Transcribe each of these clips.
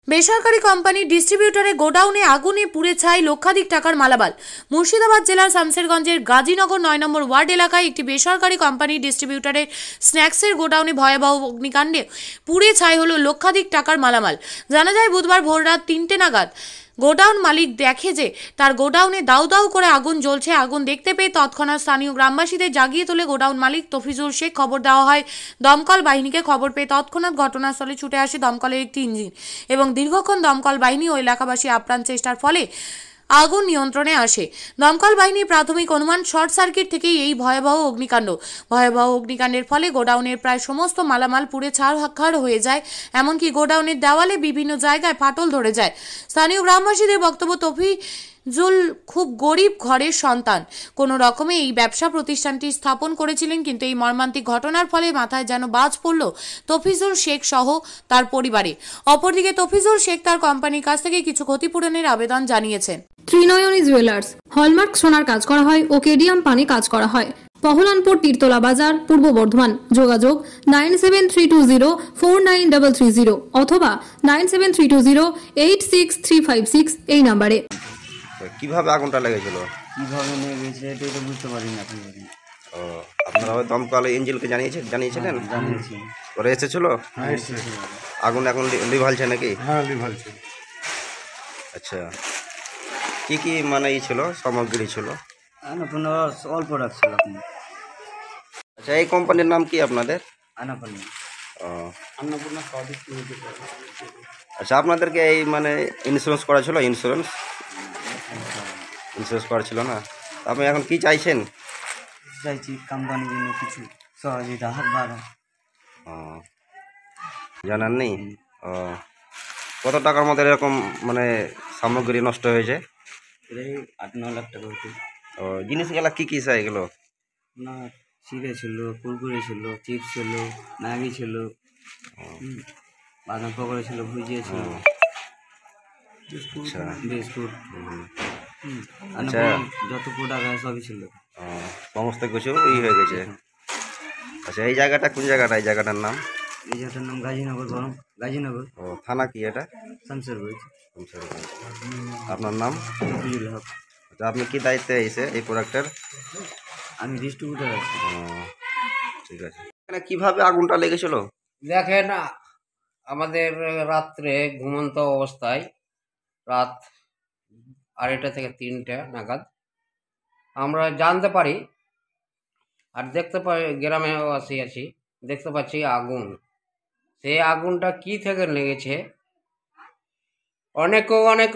বেসরকারি কোম্পানির ডিস্ট্রিবিউটরে গোডাউনে আগুনে পুড়ে ছাই লক্ষাধিক টাকার মালামাল। মুর্শিদাবাদ জেলার শামসেরগঞ্জের গাজীনগর ৯ নম্বর ওয়ার্ড এলাকায় একটি বেসরকারি কোম্পানির ডিস্ট্রিবিউটরের স্ন্যাক্সের গোডাউনে ভয়াবহ অগ্নিকাণ্ডে পুড়ে ছাই হলো লক্ষাধিক টাকার মালামাল। জানা যায় বুধবার ভোররাত ৩টে নাগাদ গোডাউন মালিক দেখে যে তার গোডাউনে দাউ দাউ করে আগুন জ্বলছে। আগুন দেখতে পেয়ে তৎক্ষণাৎ স্থানীয় গ্রামবাসীদের জাগিয়ে তোলে গোডাউন মালিক তফিজুল শেখ। খবর দেওয়া হয় দমকল বাহিনীকে। খবর পেয়ে তৎক্ষণাৎ ঘটনাস্থলে ছুটে আসে দমকলের একটি ইঞ্জিন এবং দীর্ঘক্ষণ দমকল বাহিনী ও এলাকাবাসী আপ্রাণ চেষ্টার ফলে আগুন নিয়ন্ত্রণে আসে। দমকল বাহিনীর প্রাথমিক অনুমান শর্ট সার্কিট থেকেই এই ভয়াবহ অগ্নিকাণ্ড। ভয়াবহ অগ্নিকাণ্ডের ফলে গোডাউনের প্রায় সমস্ত মালামাল পুড়ে ছারখার হয়ে যায়। এমনকি গোডাউনের দেওয়ালে বিভিন্ন জায়গায় ফাটল ধরে যায়। স্থানীয় গ্রামবাসীদের বক্তব্য, তফিজুল খুব গরিব ঘরের সন্তান। কোনো রকমে এই ব্যবসা প্রতিষ্ঠানটি স্থাপন করেছিলেন, কিন্তু এই মর্মান্তিক ঘটনার ফলে মাথায় যেন বাজ পড়ল তফিজুল শেখ সহ তার পরিবারে। অপরদিকে তফিজুল শেখ তার কোম্পানির কাছ থেকে কিছু ক্ষতিপূরণের আবেদন জানিয়েছেন। ত্রিনয়নী জুয়েলার্স হলমার্ক সোনার কাজ করা হয় ও কেডিয়াম পানি কাজ করা হয়। পহলানপুর তীরতলা বাজার, পূর্ব বর্ধমান। যোগাযোগ 9732049330 অথবা 9732086356 এই নম্বরে। কিভাবে আগুনটা লেগেছিল? কিভাবে লেগেছে এটা তো বুঝতে পারিনি এখন। ও, আপনারা ওই দমকল ইঞ্জিনকে জানিয়েছিলেন? জানিয়েছি। ওরা এসেছিল? হ্যাঁ, এসেছিল। আগুন এখন লিভালছে নাকি? হ্যাঁ, লিভালছে। আচ্ছা, কি কি মানে ই ছিল, সামগ্রী ছিল? আনাপন্ন অল্প রাখছিল আপনি। আচ্ছা, এই কোম্পানির নাম কি আপনাদের? আনাপন্ন। ও, আন্নপূর্ণা। আচ্ছা, আপনাদেরকে এই মানে ইন্স্যুরেন্স করা ছিল? ইন্স্যুরেন্স করা ছিল না? আপনি এখন কি চাইছেন? চাইছি কোম্পানির জন্য কিছু সহযোগিতা হাত বাড়া। ও, জানার নেই? ও, কত টাকার মধ্যে এরকম মানে সামগ্রী নষ্ট হয়েছে? এই ৮-৯ লাখ টাকা হতো। ও, জিনিসগুলা কি কি চাই এগুলো? না, চিড়ে ছিল, কুরকুরে ছিল, চিপস ছিল, ম্যাগি ছিল, বাদাম পকোড়া ছিল, ভুজিয়া ছিল, আচ্ছা, বিস্কুট, আচ্ছা, যত প্রোডাক্ট আছে সবই ছিল। সমস্ত কিছু ই হয়ে গেছে। আচ্ছা, এই জায়গাটা কোন জায়গাটা? এই জায়গাটার নাম? এই জায়গাটার নাম গাজীনগর। গাজীনগর। ও, থানা কি এটা? শামসেরগঞ্জ। আপনার নাম? তফিজুল হক। আচ্ছা, আপনি কি দায়িত্বে এসে এই প্রোডাক্টের? আমি ডিস্ট্রিবিউটার আছি। ঠিক আছে। এখানে কিভাবে আগুনটা লেগেছিল? দেখেন, আমাদের রাত্রে ঘুমন্ত অবস্থায় রাত 2:30 থেকে 3টে নাগাদ আমরা জানতে পারি আর দেখতে পাই, গ্রামে আছি দেখতে পাচ্ছি আগুন। সেই আগুনটা কি থেকে লেগেছে অনেক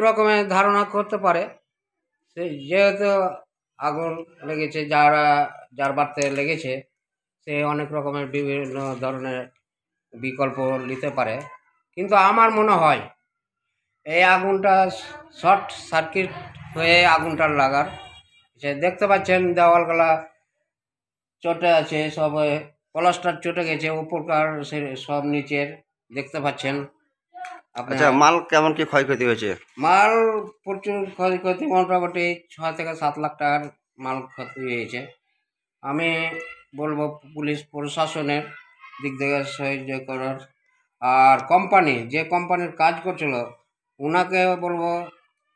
রকমের ধারণা করতে পারে। সে যেহেতু আগুন লেগেছে, যার বাড়িতে লেগেছে সে অনেক রকমের বিভিন্ন ধরনের বিকল্প নিতে পারে, কিন্তু আমার মনে হয় এই আগুনটা শর্ট সার্কিট হয়ে আগুনটা লাগার। সে দেখতে পাচ্ছেন দেওয়ালগুলা চটে আছে, সব প্লাস্টার চটে গেছে, উপরকার সে সব নিচের দেখতে পাচ্ছেন। আচ্ছা, মাল কেমন কি ক্ষয়ক্ষতি হয়েছে? মাল প্রচুর ক্ষয়ক্ষতি, মোটামুটি 6 থেকে 7 লাখ টাকার মাল ক্ষতি হয়েছে। আমি বলবো পুলিশ প্রশাসনের দিক থেকে সাহায্য করার, আর যে কোম্পানির কাজ করছিল ওনাকে বলবো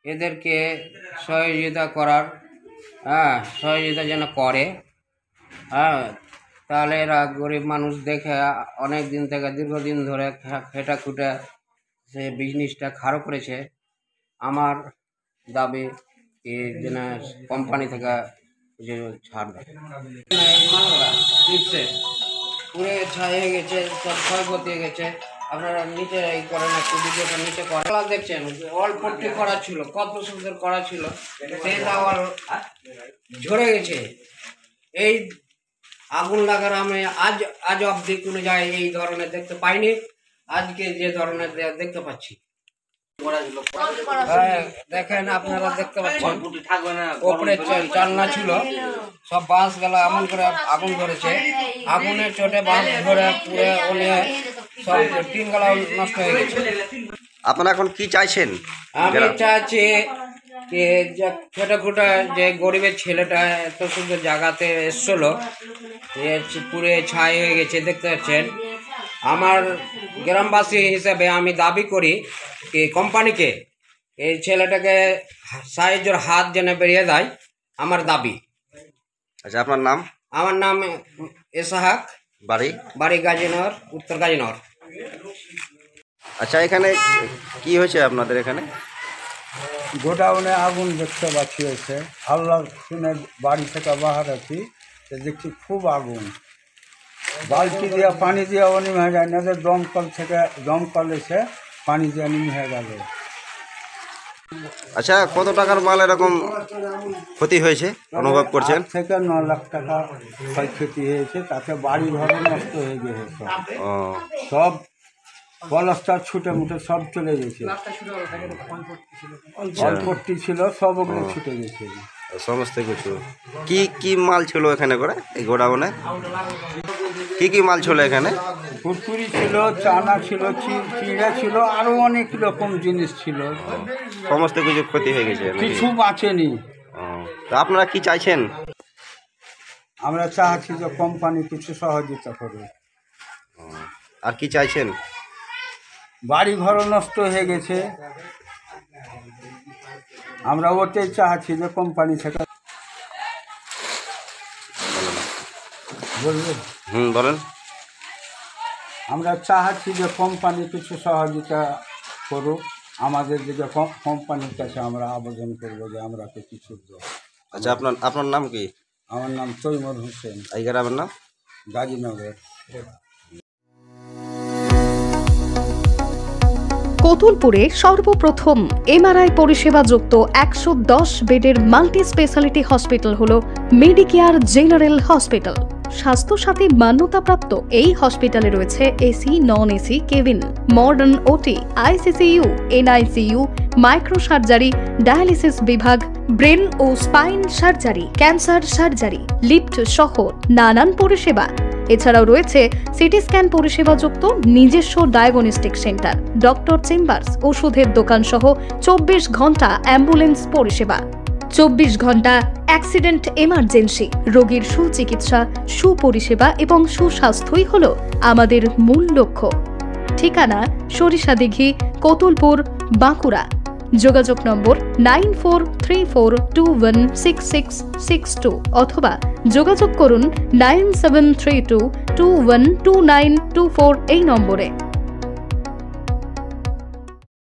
এদেরকে সহযোগিতা করার। সহযোগিতা যেন করে। তাহলে এরা গরিব মানুষ দেখে অনেক দিন থেকে দীর্ঘদিন ধরে খেটা খুঁটে সে বিজনেসটা খারাপ করেছে। আমার দাবি যেন কোম্পানি থেকে যে ছাড় দেয়। চিপসে পুড়ে ছাই হয়ে গেছে, সব ক্ষয়ক্ষতি হয়ে গেছে। আপনারা নিচে এই করেন, একটু ভিডিওটা নিচে করেন। দেখছেন অল্পটি করা ছিল, কত সুন্দর করা ছিল, সেই দেওয়াল ঝরে গেছে। এই আগুন লাগার আমি আজ অবধি কোনো জায়গায় এই ধরনের দেখতে পাইনি। আজকে যে ধরনের দেখতে পাচ্ছি, দেখেন আপনারা দেখতে পাচ্ছেন ওপরে চালনা ছিল, সব বাঁশ গেলা এমন করে আগুন ধরেছে। আগুনের চোটে বাঁশ ধরে পুড়ে ওলিয়ে সব টিন গেলা নষ্ট হয়ে গেছে। আপনারা এখন কি চাইছেন? আমি চাইছি যে ছোটখাটো যে গরিবের ছেলেটা এত সুন্দর জায়গাতে এসছিল, পুরে ছাই হয়ে গেছে দেখতে পাচ্ছেন। আমার গ্রামবাসী হিসেবে আমি দাবি করি কি কোম্পানিকে এই ছেলেটাকে সাহায্যের হাত যেন বেরিয়ে দেয়, আমার দাবি। আচ্ছা, আপনার নাম? আমার নাম এসাহাক, বাড়ি? বাড়ি গাজীনগর, উত্তর গাজীনগর। আচ্ছা, এখানে কি হয়েছে আপনাদের এখানে? গোডাউনে আগুন দেখতে পাচ্ছি হয়েছে। আল্লাহ শুনে বাড়ি থেকে বাহার আছি, তো দেখছি খুব আগুন। বালতি দিয়ে পানি দিয়ে অনিম হয়ে যায় না, দমকল থেকে দমকল এসে পানি দিয়ে নিম হয়ে গেল। আচ্ছা, কত টাকার মাল এরকম ক্ষতি হয়েছে অনুভব করছেন? 8 থেকে 9 লাখ টাকা ক্ষয়ক্ষতি হয়েছে, তাতে বাড়ি ঘর নষ্ট হয়ে গেছে। ও, সব পলাস্টার ছুটে মুটে সব চলে গেছে। অল্পটি ছিল সব ওগুলো ছুটে গেছে। সমস্ত কিছু। কি কি মাল ছিল এখানে করে এই গোডাউনে? কি কি মাল ছিল এখানে? কুরকুরি ছিল, চানা ছিল, চিড়া ছিল, আরো অনেক রকম জিনিস ছিল। সমস্ত কিছু ক্ষতি হয়ে গেছে নাকি? কিছু বাঁচেনি। ও, তা আপনারা কি চাইছেন? আমরা চাচ্ছি যে কোম্পানি কিছু সহযোগিতা করবে। আর কি চাইছেন? বাড়ি ঘর নষ্ট হয়ে গেছে, আমরা ওটাই চাচ্ছি যে কোম্পানি থেকে বলবেন। বলেন। আমরা চাচ্ছি যে কোম্পানি কিছু সহযোগিতা করুক আমাদের দিকে। কোম্পানির কাছে আমরা আবেদন করবো যে আমরা কিছু দেব। আচ্ছা, আপনার নাম কি? আমার নাম তৈমুর হোসেন, এই গ্রামের নাম? গাজীনগর। কতুলপুরে সর্বপ্রথম এমআরআই পরিষেবা যুক্ত 110 বেডের মাল্টি স্পেশালিটি হসপিটাল হল মেডিকেয়ার জেনারেল হসপিটাল। স্বাস্থ্যসাথী মান্যতাপ্রাপ্ত এই হসপিটালে রয়েছে AC, non AC cabin, modern OT, ICCU, NICU, micro surgery, dialysis বিভাগ, ব্রেন ও spine surgery, cancer surgery, lift সহ নানান পরিষেবা। এছাড়াও রয়েছে সিটি স্ক্যান পরিষেবা যুক্ত নিজস্ব ডায়াগনস্টিক সেন্টার, ডক্টর চেম্বার্স, ওষুধের দোকান সহ 24 ঘন্টা অ্যাম্বুলেন্স পরিষেবা। 24 ঘন্টা অ্যাক্সিডেন্ট এমার্জেন্সি, রোগীর সুচিকিৎসা, সুপরিষেবা এবং সুস্বাস্থ্যই হল আমাদের মূল লক্ষ্য। ঠিকানা সরিষাদিঘি, কতুলপুর, বাঁকুড়া। যোগাযোগ নম্বর 9434216662 অথবা যোগাযোগ করুন 9732212924 এই নম্বরে।